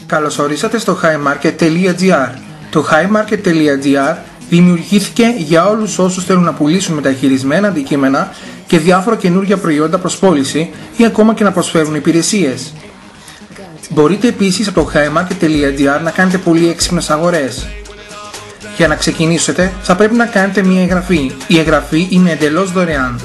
Καλώς ορίσατε στο highmarket.gr. Το highmarket.gr δημιουργήθηκε για όλους όσους θέλουν να πουλήσουν μεταχειρισμένα αντικείμενα και διάφορα καινούργια προϊόντα προς πώληση ή ακόμα και να προσφέρουν υπηρεσίες. Μπορείτε επίσης από το highmarket.gr να κάνετε πολύ έξυπνες αγορές. Για να ξεκινήσετε θα πρέπει να κάνετε μια εγγραφή. Η εγγραφή είναι εντελώς δωρεάν.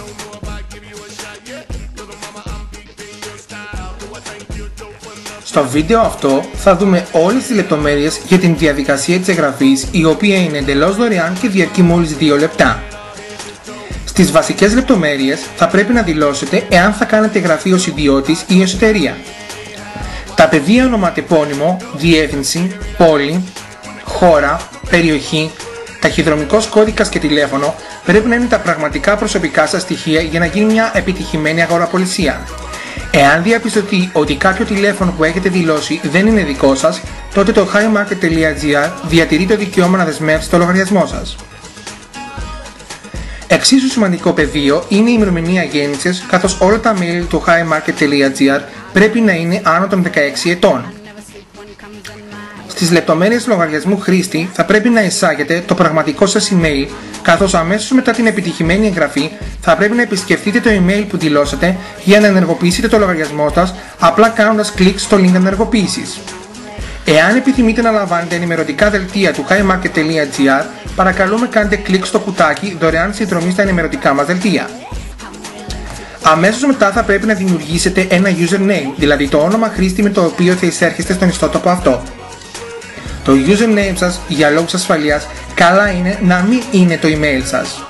Στο βίντεο αυτό θα δούμε όλες τις λεπτομέρειες για την διαδικασία της εγγραφής, η οποία είναι εντελώς δωρεάν και διαρκεί μόλις 2 λεπτά. Στις βασικές λεπτομέρειες θα πρέπει να δηλώσετε εάν θα κάνετε εγγραφή ως ιδιώτης ή ως εταιρεία. Τα πεδία ονοματεπώνυμο, διεύθυνση, πόλη, χώρα, περιοχή, ταχυδρομικός κώδικας και τηλέφωνο πρέπει να είναι τα πραγματικά προσωπικά σας στοιχεία για να γίνει μια επιτυχημένη αγοραπολισία. Εάν διαπιστωθεί ότι κάποιο τηλέφωνο που έχετε δηλώσει δεν είναι δικό σας, τότε το highmarket.gr διατηρεί το δικαίωμα να δεσμεύσει το λογαριασμό σας. Εξίσου σημαντικό πεδίο είναι η ημερομηνία γέννησης, καθώς όλα τα μέλη του highmarket.gr πρέπει να είναι άνω των 16 ετών. Στις λεπτομέρειες λογαριασμού χρήστη θα πρέπει να εισάγετε το πραγματικό σας email, καθώς αμέσως μετά την επιτυχημένη εγγραφή θα πρέπει να επισκεφτείτε το email που δηλώσατε για να ενεργοποιήσετε το λογαριασμό σας, απλά κάνοντας κλικ στο link ενεργοποίησης. Εάν επιθυμείτε να λαμβάνετε ενημερωτικά δελτία του highmarket.gr, παρακαλούμε κάντε κλικ στο κουτάκι δωρεάν συνδρομή στα ενημερωτικά μας δελτία. Αμέσως μετά θα πρέπει να δημιουργήσετε ένα username, δηλαδή το όνομα χρήστη με το οποίο θα εισέρχεστε στον ιστότοπο αυτό. Το username σας για λόγους ασφαλείας καλά είναι να μην είναι το email σας.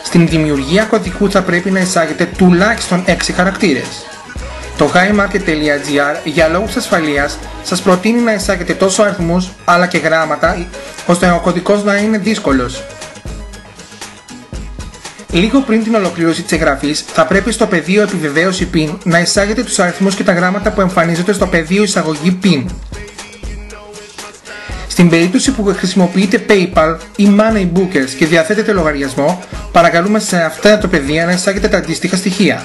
Στην δημιουργία κωδικού θα πρέπει να εισάγετε τουλάχιστον 6 χαρακτήρες. Το highmarket.gr για λόγους ασφαλείας σας προτείνει να εισάγετε τόσο αριθμούς αλλά και γράμματα ώστε ο κωδικός να είναι δύσκολος. Λίγο πριν την ολοκλήρωση της εγγραφής θα πρέπει στο πεδίο επιβεβαίωση PIN να εισάγετε τους αριθμούς και τα γράμματα που εμφανίζονται στο πεδίο εισαγωγή PIN. Στην περίπτωση που χρησιμοποιείτε PayPal ή Money Bookers και διαθέτετε λογαριασμό, παρακαλούμε σε αυτά τα πεδία να εισάγετε τα αντίστοιχα στοιχεία.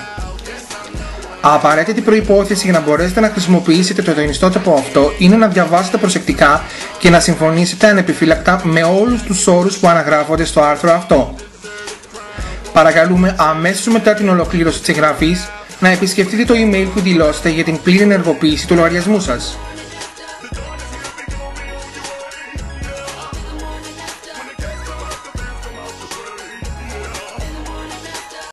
Απαραίτητη προϋπόθεση για να μπορέσετε να χρησιμοποιήσετε το ιστότοπο αυτό είναι να διαβάσετε προσεκτικά και να συμφωνήσετε ανεπιφύλακτα με όλους τους όρους που αναγράφονται στο άρθρο αυτό. Παρακαλούμε αμέσως μετά την ολοκλήρωση της εγγραφής να επισκεφτείτε το email που δηλώσετε για την πλήρη ενεργοποίηση του λογαριασμού σας.